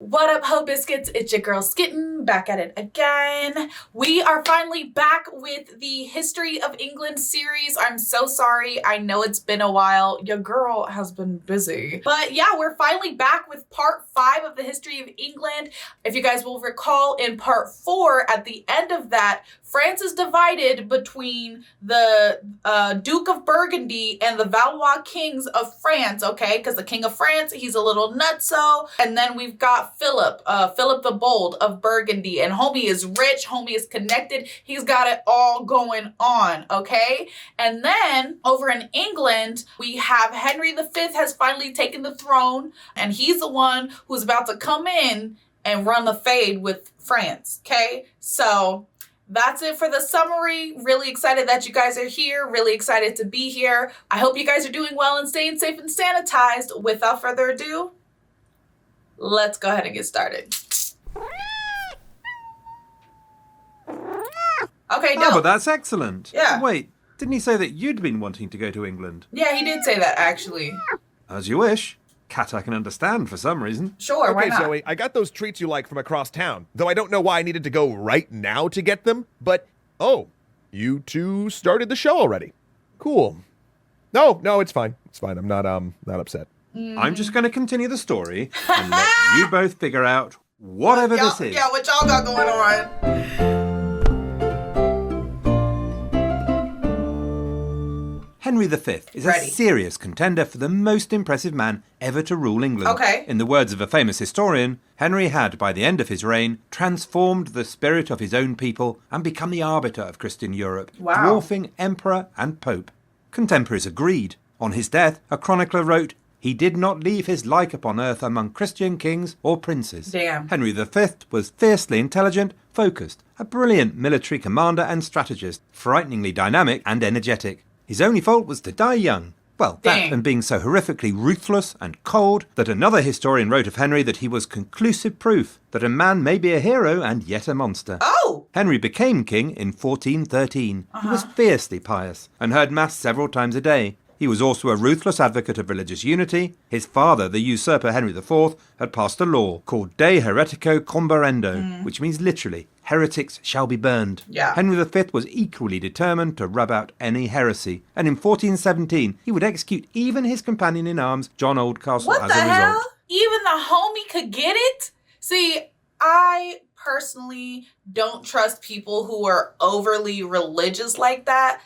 What up, Ho Biscuits? It's your girl Skitten, back at it again. We are finally back with the History of England series. I'm so sorry. I know it's been a while. Your girl has been busy. But yeah, we're finally back with part 5 of the History of England. If you guys will recall, in part 4, at the end of that, France is divided between the Duke of Burgundy and the Valois kings of France, okay? Because the King of France, he's a little nutso. And then we've got Philip the Bold of Burgundy. And homie is rich, homie is connected. He's got it all going on, okay? And then over in England, we have Henry V has finally taken the throne. And he's the one who's about to come in and run the fade with France, okay? So that's it for the summary. Really excited that you guys are here. Really excited to be here. I hope you guys are doing well and staying safe and sanitized. Without further ado, let's go ahead and get started. Okay, no. Oh, but that's excellent. Yeah. Wait, didn't he say that you'd been wanting to go to England? Yeah, he did say that, actually. As you wish. Cat I can understand for some reason. Sure, why Okay, not? Zoe, I got those treats you like from across town, though I don't know why I needed to go right now to get them, but, oh, you two started the show already. Cool. No, it's fine. It's fine. I'm not upset. I'm just going to continue the story and let you both figure out whatever this is. Yeah, what y'all got going on? Henry V is Ready. a serious contender for the most impressive man ever to rule England. Okay. In the words of a famous historian, Henry had, by the end of his reign, transformed the spirit of his own people and become the arbiter of Christian Europe, Wow. dwarfing emperor and pope. Contemporaries agreed. On his death, a chronicler wrote, "He did not leave his like upon earth among Christian kings or princes." Damn. Henry V was fiercely intelligent, focused, a brilliant military commander and strategist, frighteningly dynamic and energetic. His only fault was to die young. Well, Dang. that and being so horrifically ruthless and cold that another historian wrote of Henry that he was conclusive proof that a man may be a hero and yet a monster. Oh! Henry became king in 1413. He was fiercely pious and heard mass several times a day. He was also a ruthless advocate of religious unity. His father, the usurper Henry IV, had passed a law called De Heretico Comburendo, which means literally, heretics shall be burned. Yeah. Henry V was equally determined to rub out any heresy, and in 1417 he would execute even his companion in arms, John Oldcastle, What as the a result. hell? Even the homie could get it? See, I personally don't trust people who are overly religious like that.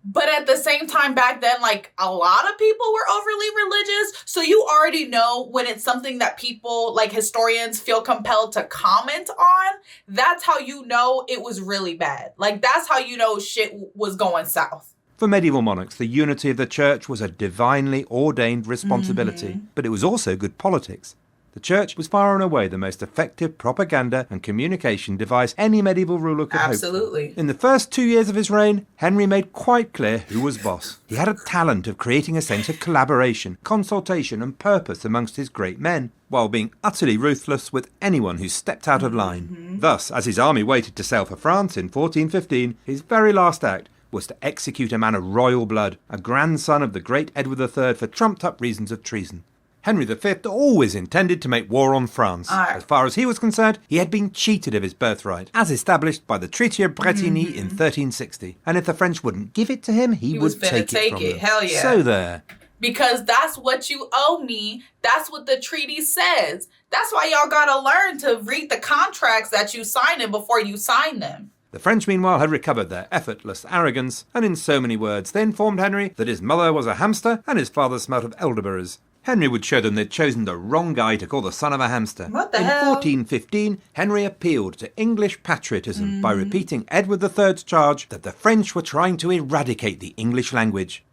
But at the same time, back then, like, a lot of people were overly religious. So you already know when it's something that people, like historians, feel compelled to comment on. That's how you know it was really bad. Like, that's how you know shit was going south. For medieval monarchs, the unity of the church was a divinely ordained responsibility, but it was also good politics. The church was far and away the most effective propaganda and communication device any medieval ruler could hope for. Absolutely. In the first 2 years of his reign, Henry made quite clear who was boss. He had a talent of creating a sense of collaboration, consultation and purpose amongst his great men, while being utterly ruthless with anyone who stepped out of line. Thus, as his army waited to sail for France in 1415, his very last act was to execute a man of royal blood, a grandson of the great Edward III, for trumped-up reasons of treason. Henry V always intended to make war on France. As far as he was concerned, he had been cheated of his birthright, as established by the Treaty of Bretigny in 1360. And if the French wouldn't give it to him, he was would finna take it from them. Hell yeah. So there. Because that's what you owe me. That's what the treaty says. That's why y'all gotta learn to read the contracts that you signing before you sign them. The French, meanwhile, had recovered their effortless arrogance, and in so many words, they informed Henry that his mother was a hamster and his father smelt of elderberries. Henry would show them they'd chosen the wrong guy to call the son of a hamster. What the in hell? 1415, Henry appealed to English patriotism by repeating Edward III's charge that the French were trying to eradicate the English language.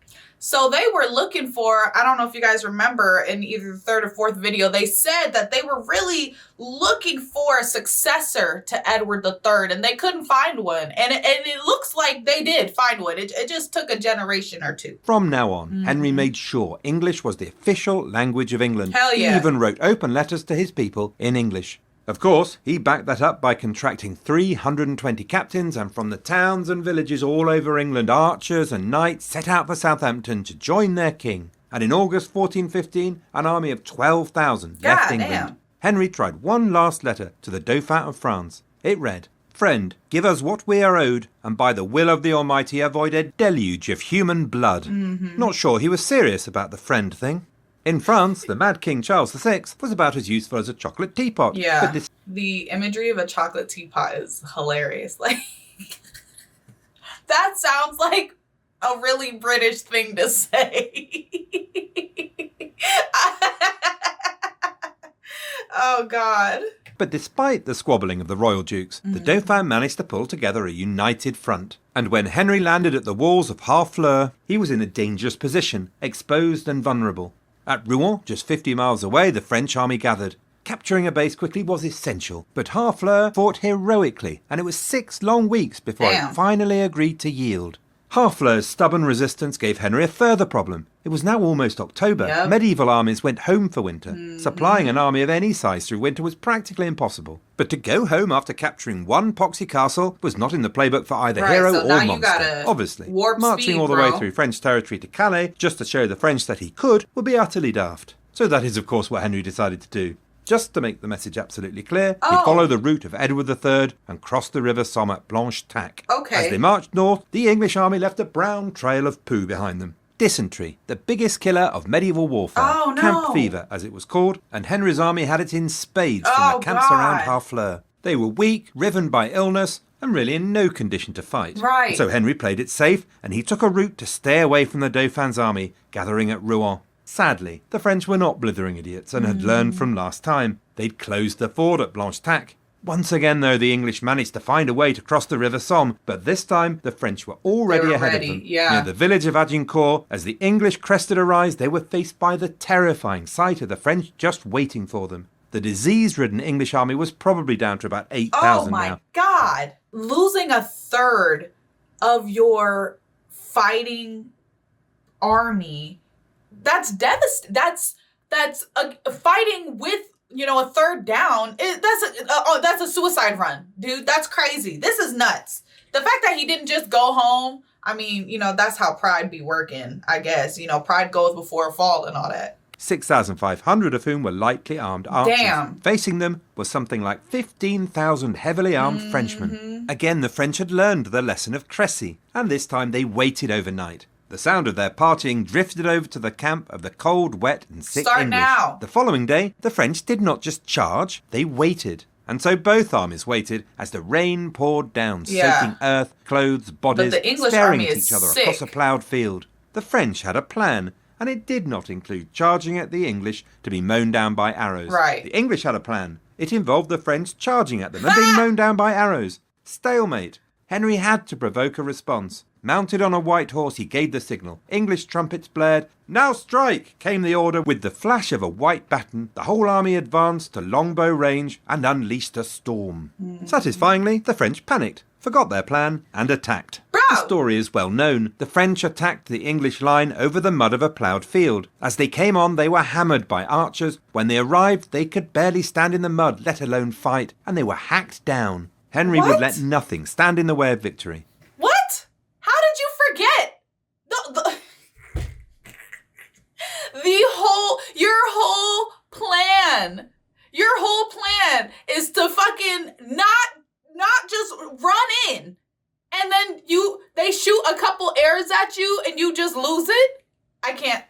So they were looking for, I don't know if you guys remember in either the third or fourth video, they said that they were really looking for a successor to Edward III and they couldn't find one. And it looks like they did find one. It just took a generation or two. From now on, Henry made sure English was the official language of England. Hell yeah. He even wrote open letters to his people in English. Of course, he backed that up by contracting 320 captains, and from the towns and villages all over England, archers and knights set out for Southampton to join their king. And in August 1415, an army of 12,000 left England. Damn. Henry tried one last letter to the Dauphin of France. It read, "Friend, give us what we are owed, and by the will of the Almighty avoid a deluge of human blood." Not sure he was serious about the friend thing. In France, the Mad King Charles VI was about as useful as a chocolate teapot. Yeah, the imagery of a chocolate teapot is hilarious. Like, that sounds like a really British thing to say. Oh, God. But despite the squabbling of the royal dukes, the Dauphin managed to pull together a united front. And when Henry landed at the walls of Harfleur, he was in a dangerous position, exposed and vulnerable. At Rouen, just 50 miles away, the French army gathered. Capturing a base quickly was essential, but Harfleur fought heroically, and it was 6 long weeks before it finally agreed to yield. Harfleur's stubborn resistance gave Henry a further problem. It was now almost October. Yep. Medieval armies went home for winter. Supplying an army of any size through winter was practically impossible. But to go home after capturing one poxy castle was not in the playbook for either hero so or now monster. you gotta Obviously, warp marching speed, all the bro. way through French territory to Calais just to show the French that he could would be utterly daft. So that is, of course, what Henry decided to do. Just to make the message absolutely clear, he'd follow the route of Edward III and cross the River Somme at Blanche-Tac. Okay. As they marched north, the English army left a brown trail of poo behind them. Dysentery, the biggest killer of medieval warfare. Oh, no. Camp fever, as it was called, and Henry's army had it in spades from the camps around Harfleur. They were weak, riven by illness, and really in no condition to fight. Right. So Henry played it safe, and he took a route to stay away from the Dauphin's army, gathering at Rouen. Sadly, the French were not blithering idiots and had learned from last time. They'd closed the ford at Blanche-Tac. Once again, though, the English managed to find a way to cross the River Somme, but this time the French were already ahead of them. Near the village of Agincourt, as the English crested a rise, they were faced by the terrifying sight of the French just waiting for them. The disease-ridden English army was probably down to about 8,000 now. Oh, my God. Losing a third of your fighting army, that's devastating. That's fighting with, a third down. That's a suicide run, dude. That's crazy. This is nuts. The fact that he didn't just go home, I mean, that's how pride be working, I guess. Pride goes before a fall and all that. 6,500 of whom were lightly armed archers. Damn. Facing them was something like 15,000 heavily armed Frenchmen. Again, the French had learned the lesson of Crécy, and this time they waited overnight. The sound of their partying drifted over to the camp of the cold, wet and sick Start English. now. The following day, the French did not just charge, they waited. And so both armies waited as the rain poured down, soaking earth, clothes, bodies, But the English staring army at is each other sick. across a ploughed field. The French had a plan, and it did not include charging at the English to be mown down by arrows. Right. The English had a plan. It involved the French charging at them and being mown down by arrows. Stalemate. Henry had to provoke a response. Mounted on a white horse, he gave the signal. English trumpets blared. "Now strike!" came the order. With the flash of a white baton, the whole army advanced to longbow range and unleashed a storm. Satisfyingly, the French panicked, forgot their plan, and attacked. Bro! The story is well known. The French attacked the English line over the mud of a ploughed field. As they came on, they were hammered by archers. When they arrived, they could barely stand in the mud, let alone fight, and they were hacked down. Henry would What? let nothing stand in the way of victory. What? How did you forget? Your whole plan is to fucking not just run in, and then they shoot a couple arrows at you and you just lose it? I can't.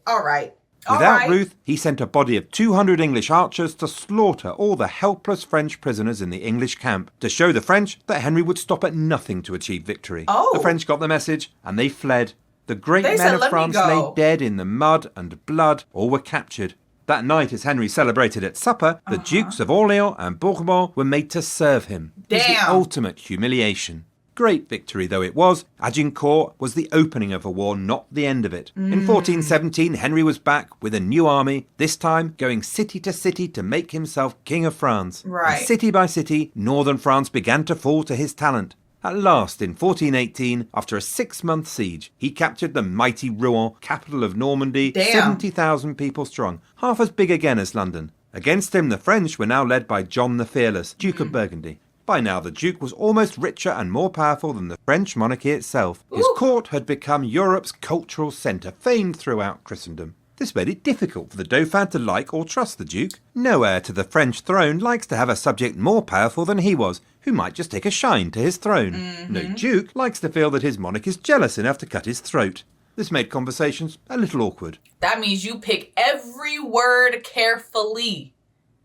All right. Without Ruth, he sent a body of 200 English archers to slaughter all the helpless French prisoners in the English camp, to show the French that Henry would stop at nothing to achieve victory. Oh. The French got the message, and they fled. The great They men said, of "Let me France go." lay dead in the mud and blood, or were captured. That night, as Henry celebrated at supper, the Dukes of Orléans and Bourbon were made to serve him. It was the Damn. ultimate humiliation. Great victory though it was, Agincourt was the opening of a war, not the end of it. In 1417, Henry was back with a new army, this time going city to make himself King of France. Right. And city by city, northern France began to fall to his talent. At last, in 1418, after a 6-month siege, he captured the mighty Rouen, capital of Normandy, Damn. 70,000 people strong, half as big again as London. Against him, the French were now led by John the Fearless, Duke of Burgundy. By now, the Duke was almost richer and more powerful than the French monarchy itself. His court had become Europe's cultural centre, famed throughout Christendom. This made it difficult for the Dauphin to like or trust the Duke. No heir to the French throne likes to have a subject more powerful than he was, who might just take a shine to his throne. No Duke likes to feel that his monarch is jealous enough to cut his throat. This made conversations a little awkward. That means you pick every word carefully.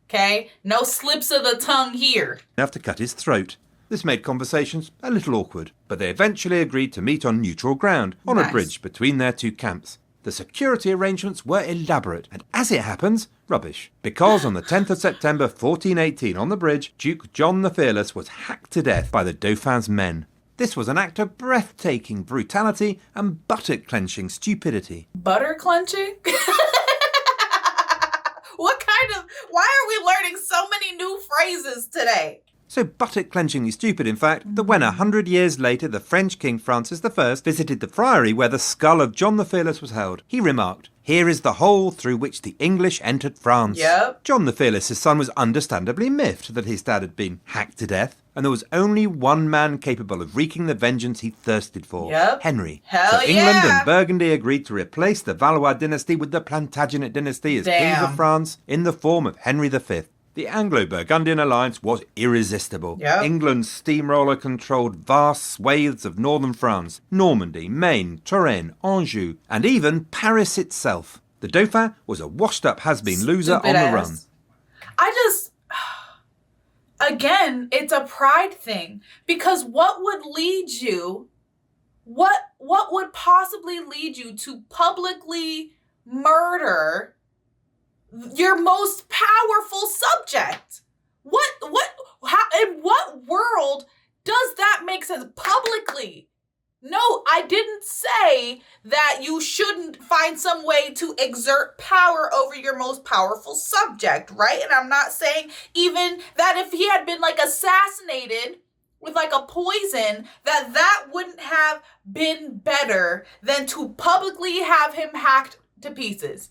Okay? No slips of the tongue here. Enough to cut his throat. This made conversations a little awkward, but they eventually agreed to meet on neutral ground, on a bridge between their two camps. The security arrangements were elaborate, and as it happens, rubbish. Because on the 10th of September 1418 on the bridge, Duke John the Fearless was hacked to death by the Dauphin's men. This was an act of breathtaking brutality and buttock-clenching stupidity. Butter clenching? Why are we learning so many new phrases today? So buttock-clenchingly stupid, in fact, that when 100 years later the French King Francis I visited the friary where the skull of John the Fearless was held, he remarked, "Here is the hole through which the English entered France." Yep. John the Fearless' son was understandably miffed that his dad had been hacked to death, and there was only one man capable of wreaking the vengeance he thirsted for, Henry. Hell so England yeah. and Burgundy agreed to replace the Valois dynasty with the Plantagenet dynasty as kings of France in the form of Henry V. The Anglo-Burgundian alliance was irresistible. England's steamroller controlled vast swathes of northern France, Normandy, Maine, Touraine, Anjou, and even Paris itself. The Dauphin was a washed-up has-been loser on the run. Again, it's a pride thing. Because what would lead you, what would possibly lead you to publicly murder your most powerful subject? In what world does that make sense? Publicly. No, I didn't say that you shouldn't find some way to exert power over your most powerful subject, right? And I'm not saying even that if he had been like assassinated with like a poison, that wouldn't have been better than to publicly have him hacked to pieces.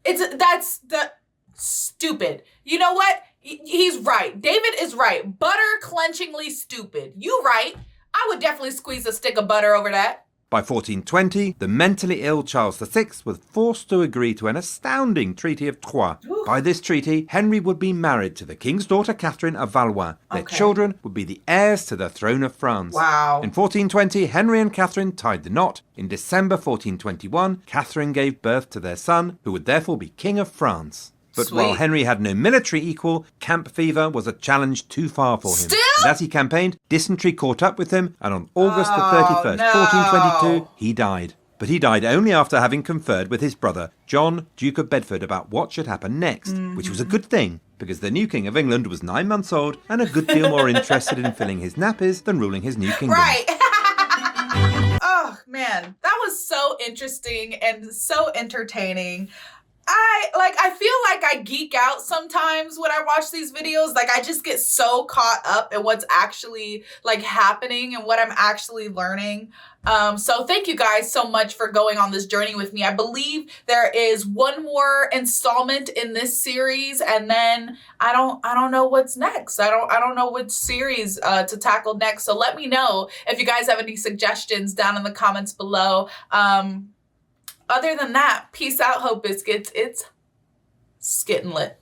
That's the stupid. You know what? He's right. David is right. Butter clenchingly stupid. You right. I would definitely squeeze a stick of butter over that. By 1420, the mentally ill Charles VI was forced to agree to an astounding Treaty of Troyes. By this treaty, Henry would be married to the king's daughter Catherine of Valois. Their children would be the heirs to the throne of France. Wow. In 1420, Henry and Catherine tied the knot. In December 1421, Catherine gave birth to their son, who would therefore be King of France. But while Henry had no military equal, camp fever was a challenge too far for him. Still? And as he campaigned, dysentery caught up with him, and on August the 31st, 1422, he died. But he died only after having conferred with his brother, John, Duke of Bedford, about what should happen next, which was a good thing, because the new King of England was 9 months old and a good deal more interested in filling his nappies than ruling his new kingdom. Right. Oh, man, that was so interesting and so entertaining. I feel like I geek out sometimes when I watch these videos. Like, I just get so caught up in what's actually like happening and what I'm actually learning. So thank you guys so much for going on this journey with me. I believe there is one more installment in this series, and then I don't know what's next. I don't know which series to tackle next. So let me know if you guys have any suggestions down in the comments below. Other than that, peace out, Hope Biscuits. It's skittin' lit.